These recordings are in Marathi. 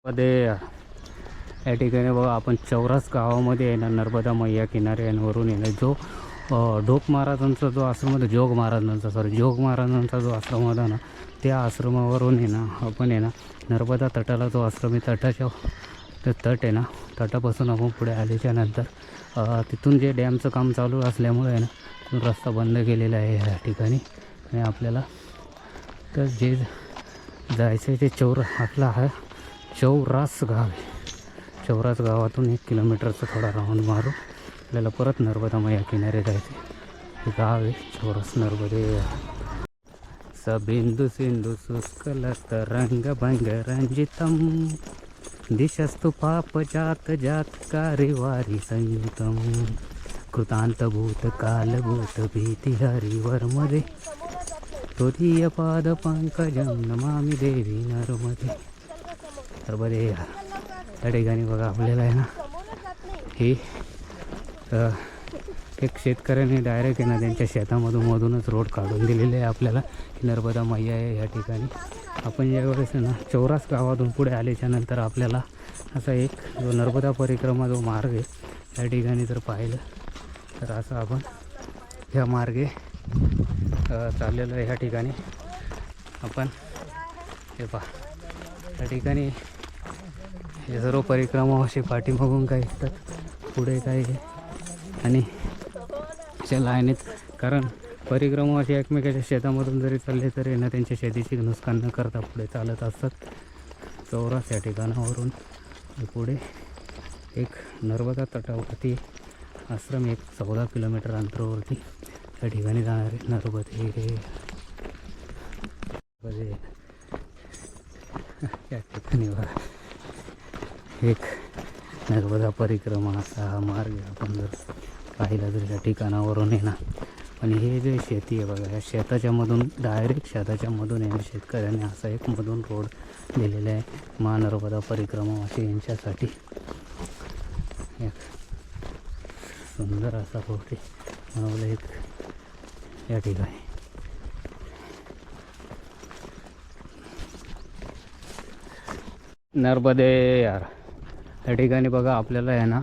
मध्ये या ठिकाणी बघा आपण चौरास गावामध्ये आहे ना, नर्मदा मैया किनारे वरून येणं जो ढोक महाराजांचा जो आश्रम होता, जोग महाराजांचा जो आश्रम होता ना, त्या आश्रमावरून आहे ना आपण आहे ना नर्मदा तटाला जो आश्रम आहे तटाच्या तट आहे ना, तटापासून आपण पुढे आल्याच्या नंतर तिथून जे डॅमचं काम चालू असल्यामुळे आहे ना रस्ता बंद केलेला आहे या ठिकाणी. आणि आपल्याला तर जे जायचं आहे ते आपला हा चौरास गाव आहे. चौरास गावातून 1 किलोमीटरचा थोडा राऊंड मारू आपल्याला परत नर्मदा मैया किनारे जायचे. हे गाव आहे चौरास नर्मदे. सबिंदू सिंधू शुष्कलत रंग भंग रंजितम दिशस्तु पाप जात जात कारिवारी संयुतम कृतांत भूत कालभूत भीती हरिवर्मदे तोदीय पाद पंकजम नमामि देवी नर्मदे. नर्मदे या ठिकाणी बघा आपल्याला आहे ना हे एक शेतकऱ्याने डायरेक्ट आहे ना त्यांच्या शेतामधूनच रोड काढून दिलेले आहे आपल्याला की नर्मदा मैया आहे या ठिकाणी. आपण ज्यावेळेस ना चौरास गावातून पुढे आल्याच्या नंतर आपल्याला असा एक जो नर्मदा परिक्रमा जो मार्ग आहे या ठिकाणी जर पाहिलं तर असं आपण ह्या मार्गे चाललेलं आहे. ह्या ठिकाणी आपण हे पहा या ठिकाणी हे सर्व परिक्रमा असे पाठीमागून काही असतात, पुढे काही आणि अशा लाईनीत, कारण परिक्रमा असे एकमेकाच्या शेतामधून जरी चालले तरी ना त्यांच्या शेतीची नुकसान न करता पुढे चालत असतात. चौरास या ठिकाणावरून पुढे एक नर्मदा तटावरती आश्रम एक 14 किलोमीटर अंतरावरती त्या ठिकाणी जाणारे नर्मदे या ठिकाणी एक नर्मदा परिक्रमा असा हा मार्ग आपण जर पाहिला तर त्या ठिकाणावरून आहे ना. आणि हे जे शेती आहे बघा, या शेताच्यामधून डायरेक्ट शेताच्यामधून आहे शेतकऱ्याने असा एक मधून रोड दिलेला आहे मा नर्मदा परिक्रमा असे यांच्यासाठी. एक सुंदर असा रोड बनवला एक या ठिकाणी. नर्मदे यार या ठिकाणी बघा आपल्याला आहे ना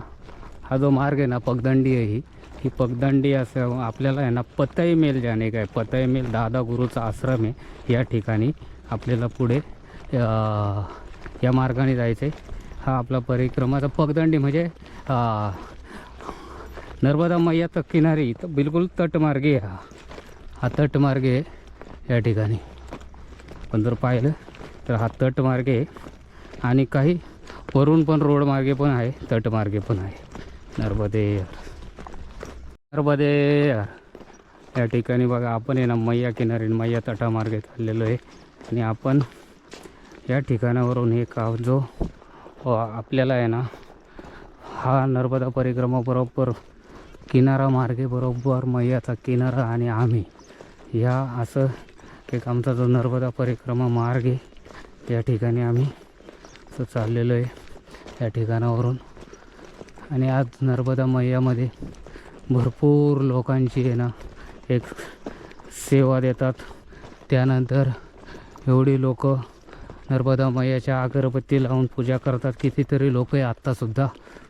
हा जो मार्ग आहे ना पगदंडी आहे ही पगदंडी असं आपल्याला आहे ना पतई मेल जाणे काय पतई मेल दादा गुरुचा आश्रम आहे या ठिकाणी. आपल्याला पुढे या मार्गाने जायचं आहे. हा आपला परिक्रमाचा पगदंडी म्हणजे नर्मदा मैयाचा किनारी तर बिलकुल तटमार्गे आहे. हा तटमार्गे आहे या ठिकाणी. पण जर पाहिलं तर हा तटमार्गे आहे आणि काही वरून पण रोड मार्गे पण आहे, तटमार्गे पण आहे. नर्मदे या ठिकाणी बघा आपण आहे ना मैया किनारी मैया तटामार्गे चाललेलो आहे. आणि आपण या ठिकाणावरून एक जो आपल्याला आहे ना हा नर्मदा परिक्रमा बरोबर किनारा मार्गे बरोबर मैयाचा किनारा आणि आम्ही या असं एक आमचा जो नर्मदा परिक्रमा मार्ग आहे या ठिकाणी आम्ही असं चाललेलो आहे या ठिकाणावरून. आणि आज नर्मदा मैयामध्ये भरपूर लोकांची आहे ना एक सेवा देतात. त्यानंतर एवढी लोक नर्मदा मैयाच्या अगरबत्ती लावून पूजा करतात. कितीतरी लोक आहे आत्तासुद्धा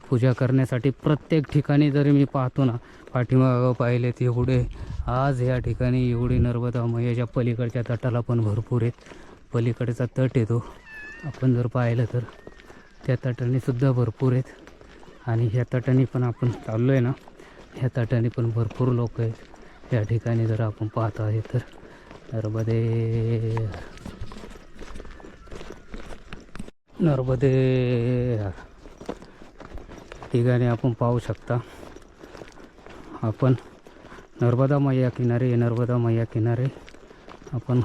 पूजा करण्यासाठी प्रत्येक ठिकाणी. जरी मी पाहतो ना पाठीमागं पाहिले एवढे आज या ठिकाणी एवढी नर्मदा मैयाच्या पलीकडच्या तटाला पण भरपूर आहेत. पलीकडचा तट येतो आपण जर पाहिलं तर त्या तटाने सुद्धा भरपूर आहेत. आणि ह्या तटाने पण आपण चाललो आहे ना ह्या तटाने पण भरपूर लोक आहेत या ठिकाणी जर आपण पाहत आहे तर. नर्मदे ठिकाणी आपण पाहू शकता आपण नर्मदा मैया किनारे आपण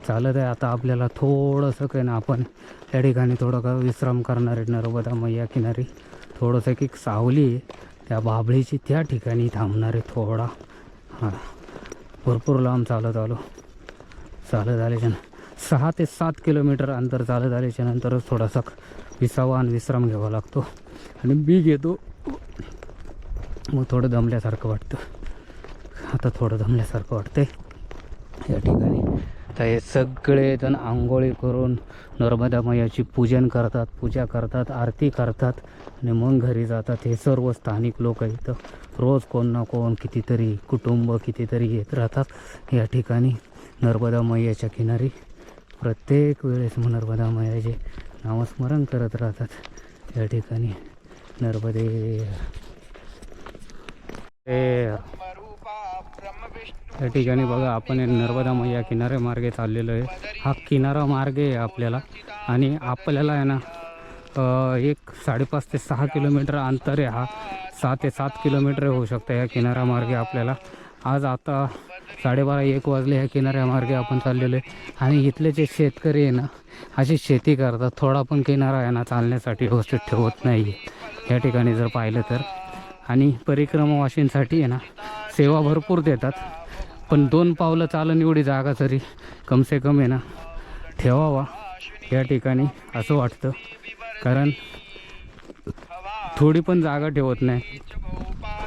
चालत आहे. आता आपल्याला थोडंसं काही ना आपण त्या ठिकाणी थोडं का विश्राम करणार आहे. नर्मदा मैया किनारी थोडंसं की सावली आहे त्या बाभळीची त्या ठिकाणी थांबणार आहे थोडा. हां भरपूर लांब चालत आल्याच्या 6 ते 7 किलोमीटर अंतर चालत आल्याच्या नंतरच थोडासा विसावा आणि विश्राम घ्यावा लागतो. आणि मी घेतो मग थोडं दमल्यासारखं वाटतं. आता थोडं दमल्यासारखं वाटतंय या ठिकाणी. तर हे सगळेजण आंघोळी करून नर्मदा मैयाची पूजा करतात, आरती करतात आणि मग घरी जातात. हे सर्व स्थानिक लोक इथं रोज कोण ना कोण कितीतरी कुटुंब कितीतरी येत राहतात या ठिकाणी नर्मदा मैयाच्या किनारी. प्रत्येक वेळेस नर्मदा मैयाचे नामस्मरण करत राहतात या ठिकाणी. नर्मदे या ठिकाणी बघा आपण नर्मदा मैया किनारे मार्गे चाललेलो आहे. हा किनारा मार्ग आहे आपल्याला आणि आपल्याला आहे ना 5.5 ते 6 किलोमीटर अंतर आहे. हा 6 ते 7 किलोमीटर होऊ शकतं या किनारा मार्गे आपल्याला. आज आता 12:30-1 वाजले ह्या किनाऱ्या मार्गे आपण चाललेलो आहे. आणि इथले जे शेतकरी आहे ना अशी शेती करतात, थोडा पण किनारा आहे ना चालण्यासाठी व्यवस्थित ठेवत नाही या ठिकाणी जर पाहिलं तर. आणि परिक्रमावासींसाठी आहे ना सेवा भरपूर देतात, पण 2 पावलं चालून एवढी जागा तरी कमसे कम आहे ना ठेवावा या ठिकाणी असं वाटतं. कारण थोडी पण जागा ठेवत नाही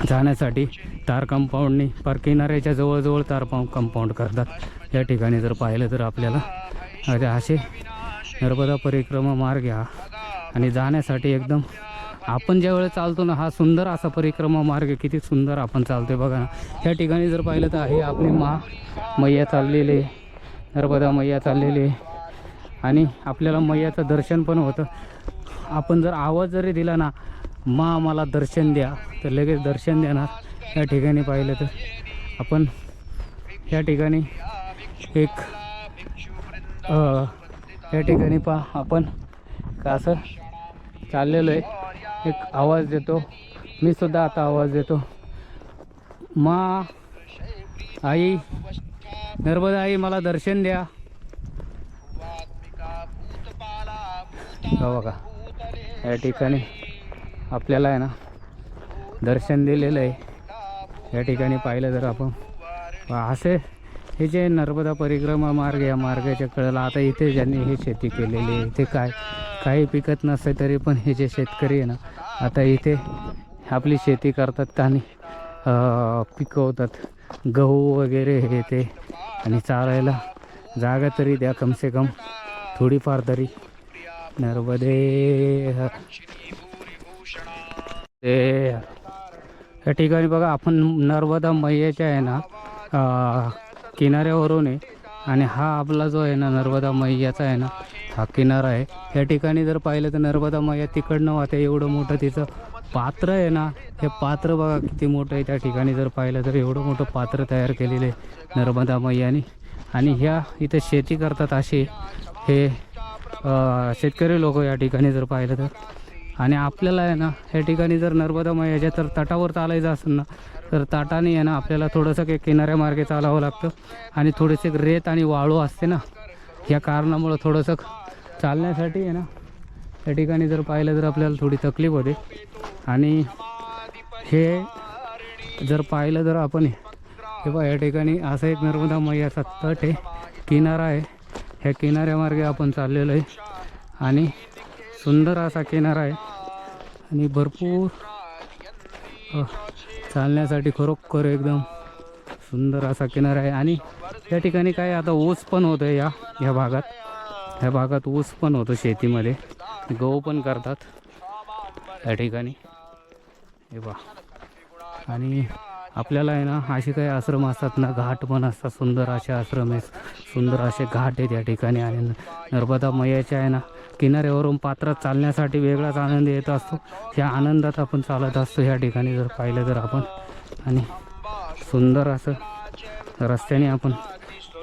जाण्यासाठी. तार कंपाऊंडनी पर किनाऱ्याच्या जवळजवळ तार कंपाऊंड करतात या ठिकाणी जर पाहिलं तर आपल्याला. असे नर्मदा परिक्रमा मार्ग हा आणि जाण्यासाठी एकदम आपण ज्या वेळेस चालतो ना हा सुंदर असा परिक्रमा मार्ग किती सुंदर आपण चालतोय बघा ना. या ठिकाणी जर पाहिलं तर आहे आपली मैया चाललेली, नर्मदा मैया चाललेली आणि आपल्याला मैयाचं दर्शन पण होतं. आपण जर आवाज जरी दिला ना मला दर्शन द्या तर लगेच दर्शन देणार या ठिकाणी पाहिलं तर. आपण या ठिकाणी एक या ठिकाणी आपण असं चाललेलो आहे. एक आवाज देतो, मी सुद्धा आता आवाज देतो. आई नर्मदा आई मला दर्शन द्या. बघा या ठिकाणी आपल्याला आहे ना दर्शन दिलेलं आहे या ठिकाणी पाहिलं तर आपण. असे हे जे नर्मदा परिक्रमा मार्ग या मार्गाच्या कडेला आता इथे ज्यांनी हे शेती केलेली आहे इथे काही पिकत नसते तरी पण हे जे शेतकरी आहे ना आता इथे आपली शेती करतात आणि पिकवतात गहू वगैरे हे ते. आणि चालायला जागा तरी द्या कमसे कम थोडीफार तरी. नर्मदे या ठिकाणी बघा आपण नर्मदा मैयाच्या आहे ना किनाऱ्यावरून आहे. आणि हा आपला जो आहे ना नर्मदा मैयाचा आहे ना हा किनारा आहे. या ठिकाणी जर पाहिलं तर नर्मदा मैया तिकडनं वाहते. एवढं मोठं तिचं पात्र आहे ना, हे पात्र बघा किती मोठं आहे. त्या ठिकाणी जर पाहिलं तर एवढं मोठं पात्र तयार केलेलं आहे नर्मदा मैयाने. आणि ह्या इथं शेती करतात असे हे शेतकरी लोक या ठिकाणी जर पाहिलं तर. आणि आपल्याला आहे ना या ठिकाणी जर नर्मदा मैयाच्या तर तटावर चालायचं असेल ना तर ताटाने आहे ना आपल्याला थोडंसं काही किनाऱ्यामार्गे चालावं लागतं. आणि थोडेसे रेत आणि वाळू असते ना या कारणामुळं थोडंसं चालण्यासाठी आहे ना या ठिकाणी जर पाहिलं तर आपल्याला थोडी तकलीफ होते. आणि हे जर पाहिलं तर आपण हे बघा या ठिकाणी असं एक नर्मदा मैयाचा तट आहे, किनारा आहे. ह्या किनाऱ्यामार्गे आपण चाललेलो आहे आणि सुंदर असा किनारा आहे आणि भरपूर चालण्यासाठी खरोखर एकदम सुंदर असा किनारा आहे. आणि या ठिकाणी काय आता ऊस पण होतं ह्या भागात ऊस पण होतं शेतीमध्ये, गहू पण करतात या ठिकाणी हे बा. आणि आपल्याला आहे ना असे काही आश्रम असतात ना, घाट पण असतात, सुंदर असे आश्रम आहेत, सुंदर असे घाट आहेत या ठिकाणी. आणि नर्मदा मैयाच्या आहे ना किनाऱ्यावरून पात्रात चालण्यासाठी वेगळाच आनंद येत असतो. ह्या आनंदात आपण चालत असतो या ठिकाणी जर पाहिलं तर आपण. आणि सुंदर असं रस्त्याने आपण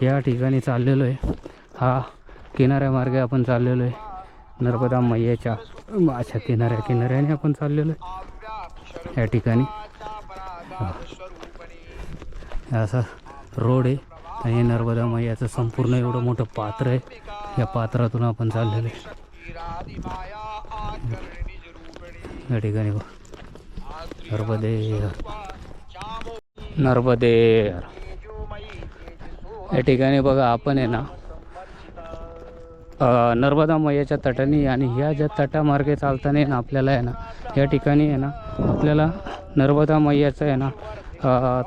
या ठिकाणी चाललेलो आहे. हा किनाऱ्यामार्गे आपण चाललेलो आहे नर्मदा मैयाच्या अशा किनाऱ्याने आपण चाललेलो आहे या ठिकाणी. असा रोड आहे आणि नर्मदा मैयाचं संपूर्ण एवढं मोठं पात्र आहे. या पात्रातून आपण चाललेलो आहे या ठिकाणी. नर्मदे या ठिकाणी बघा आपण आहे ना नर्मदा मैयाच्या तटाने आणि ह्या ज्या तटामार्गे चालताना आहे ना आपल्याला आहे ना या ठिकाणी आहे ना आपल्याला नर्मदा मैयाचं आहे ना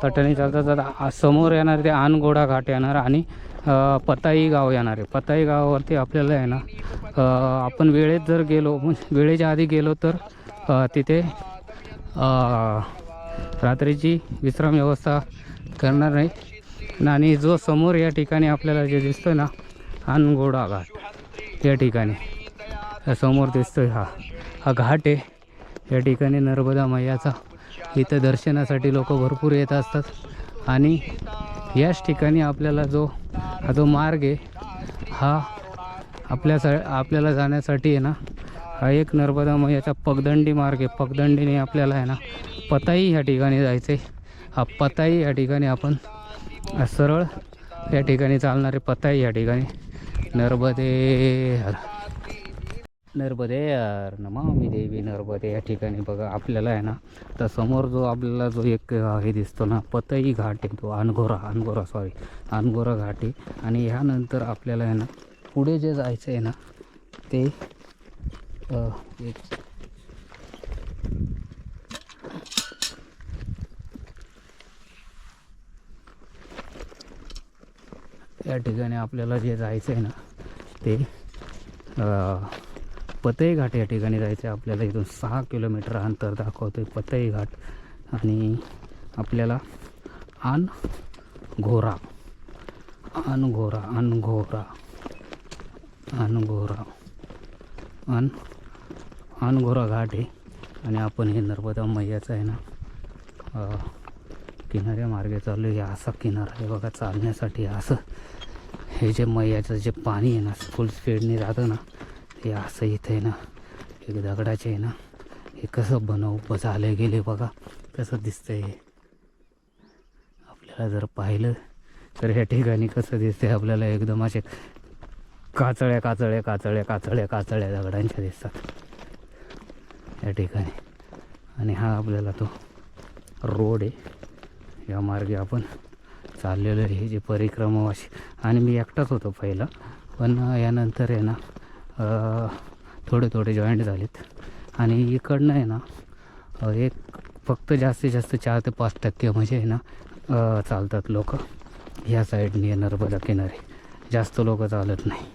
तटाने चालता चालता समोर येणार ते आनगोडा घाट येणार आणि पताई गाव येणार आहे. पताई गावावरती आपल्याला आहे ना आपण वेळेत जर गेलो वेळेच्या आधी गेलो तर तिथे रात्रीची विश्राम व्यवस्था करणार नाही. आणि जो समोर या ठिकाणी आपल्याला जे दिसतोय ना आनगोडा घाट या ठिकाणी समोर दिसतोय हा घाट आहे. या ठिकाणी नर्मदा मैयाचा इथं दर्शनासाठी लोक भरपूर येत असतात आणि याच ठिकाणी आपल्याला जो मार्ग आहे हा आपल्याला जाण्यासाठी आहे ना हा एक नर्मदा मैयाचा पगदंडी मार्ग आहे. पगदंडीने आपल्याला आहे ना पताई या ठिकाणी जायचं आहे. हा पताई या ठिकाणी आपण सरळ या ठिकाणी चालणारे पताई या ठिकाणी नर्मदे नमामि देवी नर्मदे या ठिकाणी बघा आपल्याला आहे ना तर समोर जो आपल्याला जो एक हे दिसतो ना पताई घाट आहे तो अनगोरा घाट आहे. आणि ह्यानंतर आपल्याला आहे ना पुढे जे जायचं आहे ना ते या ठिकाणी आपल्याला जे जायचं आहे ना ते पतई घाट या ठिकाणी जायचं आहे. आपल्याला इथून 6 किलोमीटर अंतर दाखवतोय पतई घाट. आणि आपल्याला अनघोरा घाट आहे. आणि आपण हे नर्मदा मैयाचं आहे ना किनाऱ्या मार्गे चाललो आहे. असा किनारा आहे बघा चालण्यासाठी. असं हे जे मैयाचं जे पाणी आहे ना फुल स्पीडने राहतं ना हे असं इथं आहे ना एक दगडाचे आहे ना हे कसं झाले गेले बघा कसं दिसतंय. आपल्याला जर पाहिलं तर ह्या ठिकाणी कसं दिसतंय आपल्याला एकदम असे काचळ्या दगडांच्या दिसतात या ठिकाणी. आणि हा आपल्याला तो रोड आहे. या मार्गे आपण चाललेलं आहे जे परिक्रमावाशी. आणि मी एकटाच होतो पहिला पण यानंतर आहे ना थोडे जॉईंट झालेत. आणि इकडनं आहे ना एक फक्त जास्तीत जास्त 4 ते 5% म्हणजे आहे ना चालतात लोक ह्या साईडने नर्मदा किनारे. जास्त लोक चालत नाही.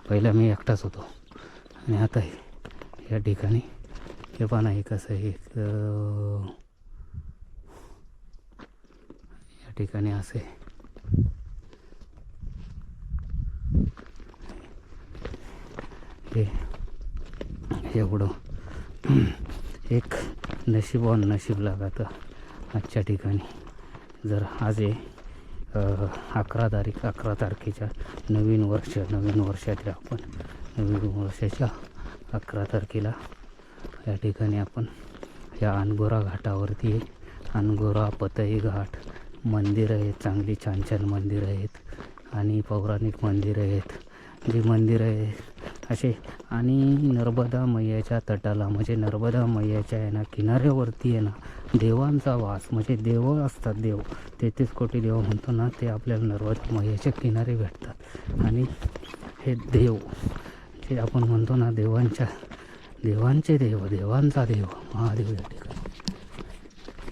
पहिला मी एकटाच होतो आणि आता या ठिकाणी हे पण आहे कसं आहे या ठिकाणी असे हे एवढं एक नशीब लागतं आजच्या ठिकाणी. जर आज आहे 11 तारखेच्या नवीन वर्षातील आपण नवीन वर्षाच्या 11 तारखेला या ठिकाणी आपण या अनगोरा घाटावरती आहे. अनगोरा पतई घाट मंदिरं आहेत चांगली छान मंदिरं आहेत आणि पौराणिक मंदिरं आहेत. जी मंदिरं आहे असे. आणि नर्मदा मैयाच्या तटाला म्हणजे नर्मदा मैयाच्या आहे ना किनाऱ्यावरती आहे ना देवांचा वास म्हणजे देव असतात. 33 कोटी देव म्हणतो ना ते आपल्याला नर्मदा मैयाच्या किनारे भेटतात. आणि हे देव जे आपण म्हणतो ना देवांचा देव महादेव या ठिकाणी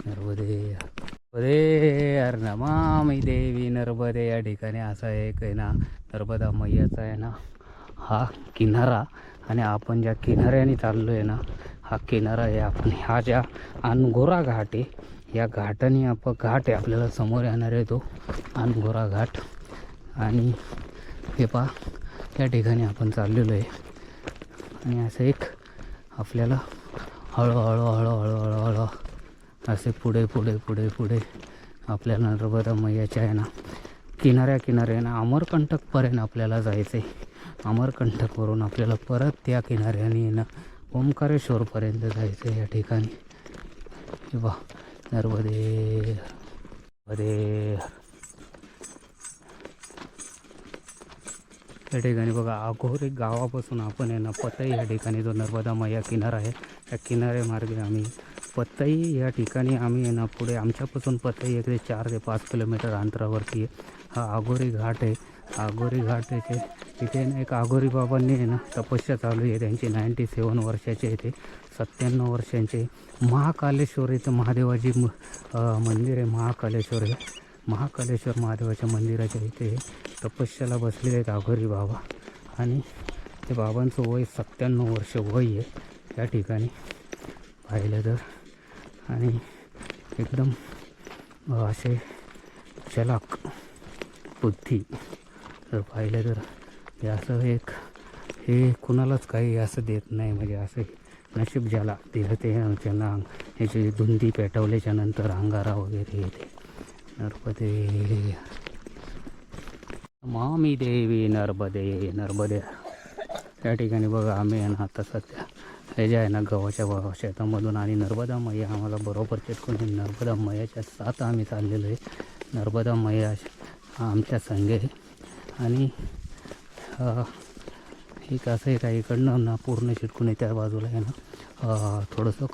नर्मदे नमामि देवी नर्मदे या ठिकाणी असा एक आहे ना नर्मदा मैयाचा आहे ना हा किनारा. आणि आपण ज्या किनाऱ्याने चाललो आहे ना हा किनारा आहे. आपण हा ज्या अनगोरा घाट आहे या घाटाने घाट आहे आपल्याला समोर येणार आहे तो अनगोरा घाट. आणि हे पहा या ठिकाणी आपण चाललेलो आहे. आणि असं एक आपल्याला हळूहळू असे पुढे आपल्याला नर्मदा मैयाच्या आहे ना किनारे ना अमरकंटकपर्यंत आपल्याला जायचं आहे. अमरकंटकवरून आपल्याला परत त्या किनाऱ्याने ना ओंकारेश्वरपर्यंत जायचं आहे. या ठिकाणी हे बा नर्मदे या ठिकाणी बघा अघोरी गावापासून आपण आहे ना पतई या ठिकाणी जो नर्मदा मैया किनारा आहे त्या किनारे मार्गे आम्ही पतई या ठिकाणी आम्ही आहे ना पुढे आमच्यापासून पतई 4 ते 5 किलोमीटर अंतरावरती आहे. हा अघोरी घाट आहे. आगोरी घाट येथे तिथे ना एक आगोरी बाबांनी आहे ना तपस्या चालू आहे त्यांची. 97 वर्षाचे येते, 97 वर्षांचे. महाकालेश्वर इथं महादेवाची मंदिर आहे. महाकालेश्वर महादेवाच्या मंदिराच्या इथे तपस्याला बसलेले आहेत आगोरी बाबा. आणि ते बाबांचं वय 97 वर्ष वय आहे त्या ठिकाणी पाहिलं तर. आणि एकदम असे चलाक बुद्धी जर पाहिलं तर हे असं एक हे कुणालाच काही असं देत नाही. म्हणजे असं नशीब ज्याला दिलं ते त्यांना ह्याची धुंदी पेटवल्याच्या नंतर अंगारा वगैरे येते. नर्मदे मामी देवी नर्मदे नर्मदे. त्या ठिकाणी बघा आम्ही आहे ना आता सध्या हे जे आहे ना गव्हाच्या शेतामधून आणि नर्मदा मैया आम्हाला बरोबर चिटकून नर्मदा मैयाच्या साथ आम्ही चाललेलो आहे. नर्मदा मैया आमच्या संगे आहे. आणि एक असं आहे का इकडनं ना पूर्ण चिटकून त्या बाजूला आहे ना थोडंसं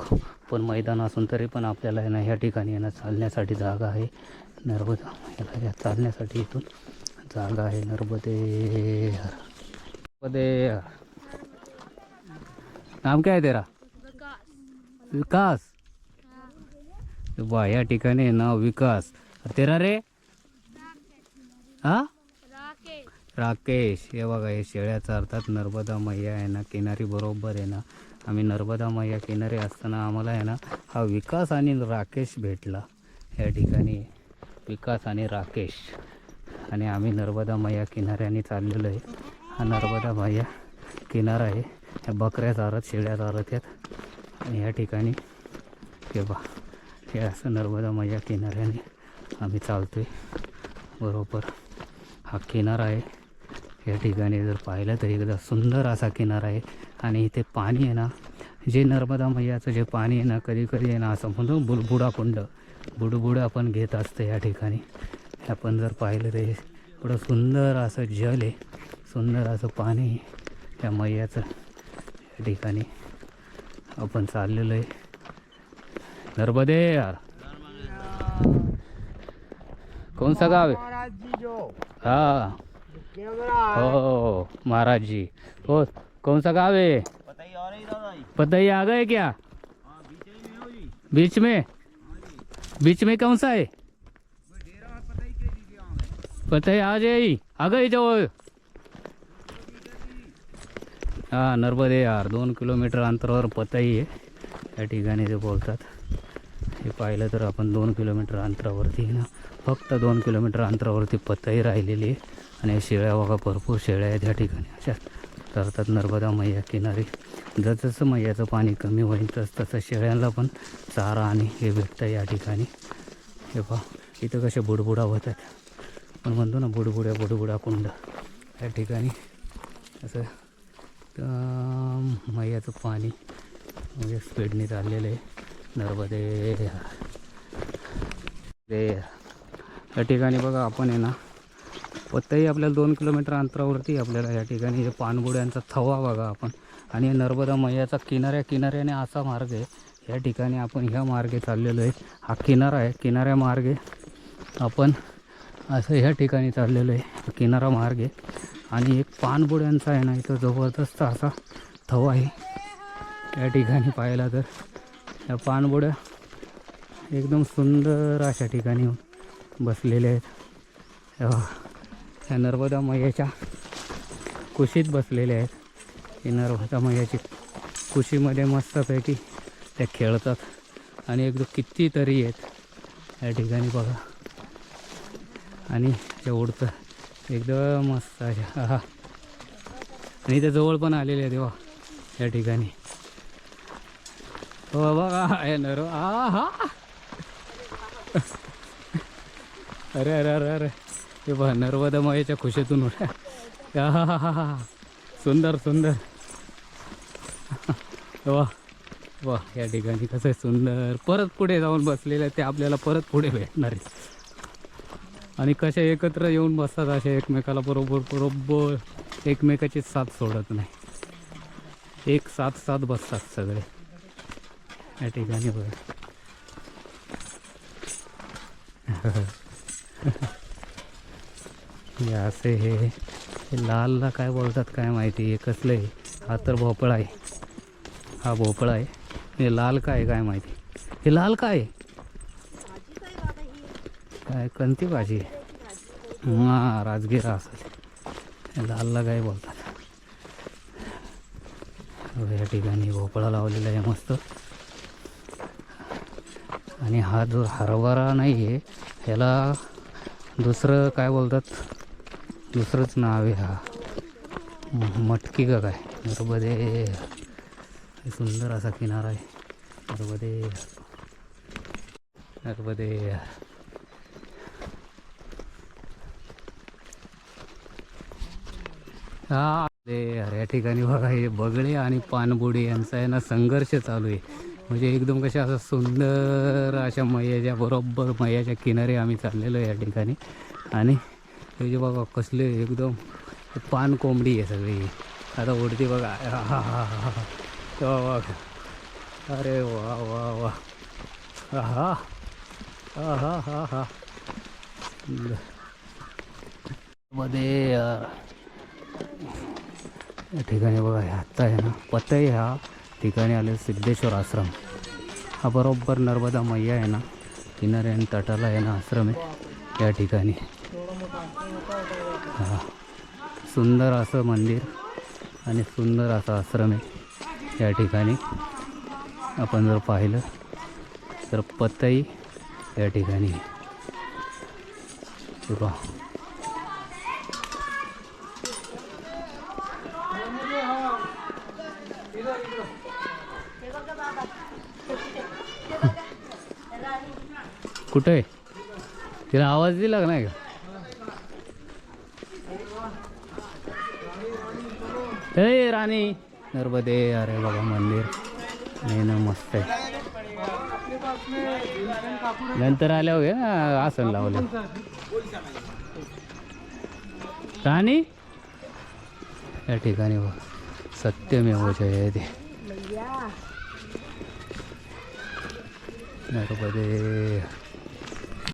पण मैदान असून तरी पण आपल्याला आहे ना ह्या ठिकाणी आहे ना चालण्यासाठी जागा आहे. नर्मदा मैयाला चालण्यासाठी इथून जागा आहे. नर्मदे नर्मदे. नाम क्या है तेरा? विकास. बा या ठिकाणी नाव विकास. तेरा रे? हा राकेश. हे बघा हे शेळ्या चारतात. नर्मदा मैया आहे ना किनारी बरोबर आहे ना. आम्ही नर्मदा मैया किनारी असताना आम्हाला आहे ना हा विकास आणि राकेश भेटला या ठिकाणी. विकास आणि राकेश. आणि आम्ही नर्मदा मैया किनाऱ्याने चाललेलो आहे. हा नर्मदा मैया किनारा आहे. ह्या बकऱ्या चारत शेळ्या चारत आहेत. आणि या ठिकाणी हे बा हे असं नर्मदा मैया किनाऱ्याने आम्ही चालतो आहे बरोबर. हा किनारा आहे. या ठिकाणी जर पाहिलं तर एकदा सुंदर असा किनारा आहे. आणि इथे पाणी आहे ना जे नर्मदा मैयाचं जे पाणी आहे ना कधी कधी आहे ना असं म्हणतो बुडबुडा आपण घेत असतं या ठिकाणी. आपण जर पाहिलं तर एवढं सुंदर असं जल आहे, सुंदर असं पाणी त्या मैयाचं. या ठिकाणी आपण चाललेलो आहे. नर्मदे यार. कौन सा गाव है? हाँ हो महाराज जी. हो कौन सा गाँव है? पता ही आ गए क्या? बीच में कौन सा है? पता ही आ गई जवळ. हां नर्मदे यार 2 किलोमीटर अंतरावर पताई आहे या ठिकाणी ते बोलतात. हे पाहिलं तर आपण 2 किलोमीटर अंतरावरती ना फक्त 2 किलोमीटर अंतरावरती पताई राहिलेली आहे. आणि शेळ्या बघा भरपूर शेळ्या आहेत या ठिकाणी अशा करतात नर्मदा मैया किनारी. जसं मैयाचं पाणी कमी होईल तसं शेळ्यांना पण चारा आणि हे भेटतं या ठिकाणी. हे पहा इथं कसे बुडबुडा होतात. पण म्हणतो ना बुडबुडा कुंड या ठिकाणी असं मैयाचं पाणी म्हणजे स्पीडने चाललेलं आहे. नर्मदे ते या ठिकाणी बघा आपण आहे ना पत्ताही आपल्याला 2 किलोमीटर अंतरावरती आपल्याला या ठिकाणी पाणबुड्यांचा थवा बघा आपण. आणि नर्मदा मैयाचा किनाऱ्याने असा मार्ग आहे. या ठिकाणी आपण ह्या मार्गे चाललेलो आहे. हा किनारा आहे. किनाऱ्या मार्गे आपण असं ह्या ठिकाणी चाललेलो आहे. किनारा मार्ग आहे. आणि एक पाणबुड्यांचा आहे ना इथं जबरदस्त असा थवा आहे या ठिकाणी पाहिला तर. या पाणबुड्या एकदम सुंदर अशा ठिकाणी बसलेल्या आहेत. या नर्मदा मैयाच्या कुशीत बसलेल्या आहेत. ही नर्मदा मैयाची कुशीमध्ये मस्तपैकी त्या खेळतात. आणि एकदम कितीतरी आहेत या ठिकाणी बघा. आणि ते उडतं एकदम मस्त अशा. हा आणि इथे जवळ पण आलेले आहे तेव्हा या ठिकाणी. हो बघा हे हा अरे अरे अरे अरे हे बघा नर्मदा मैयाच्या खुशीतून उड्या. हा सुंदर वा वा. या ठिकाणी कसं सुंदर परत पुढे जाऊन बसलेलं आहे ते आपल्याला परत पुढे भेटणार आहे. आणि कशा एकत्र येऊन बसतात अशा एकमेकाला बरोबर एकमेकाची साथ सोडत नाही. एक साथ बसतात सगळे या ठिकाणी बघा. हे असे हे लालला काय बोलतात काय माहिती. हे कसलं आहे? हा तर भोपळा आहे. हा भोपळा आहे. हे लाल काय काय माहिती. हे लाल काय आहे? काय कोणती भाजी? हां राजगिरा असेल. लालला काय बोलतात. या ठिकाणी भोपळा लावलेला आहे मस्त. आणि हा जो हरभरा नाही आहे ह्याला दुसरं काय बोलतात. दुसरंच नाव आहे. हा मटकी का काय. नर्मदे. सुंदर असा किनारा आहे. नर्मदे नर्मदे. हा अरे या ठिकाणी बघा हे बगळे आणि पाणबुडी यांचा आहे ना संघर्ष चालू आहे. म्हणजे एकदम कशा असं सुंदर अशा मैयाच्या बरोबर मैयाच्या किनारी आम्ही चाललेलो आहे या ठिकाणी. आणि त्याचे बघा कसले एकदम पान कोंबडी आहे सगळी. आता उडती बघा. हा हा हा हा हा. अरे वा वा वा. हा हा हा हा हा. मध्ये या ठिकाणी बघा आत्ता आहे ना पतई ह्या ठिकाणी आले सिद्धेश्वर आश्रम. हा बरोबर नर्मदा मैया आहे ना किनारे आणि तटाला आहे ना आश्रम आहे या ठिकाणी. हा सुंदर असं मंदिर आणि सुंदर असा आश्रम आहे या ठिकाणी. आपण जर पाहिलं तर पतई या ठिकाणी बघा. कुठे आहे? तिला आवाज दिला का नाही का? हे राणी नर्मदे. अरे बाबा मंदिर नाही ना मस्त आहे. नंतर आल्या वगैरे ना आसन लावलं. राणी या ठिकाणी बघ सत्यमेव जयते. नर्मदे.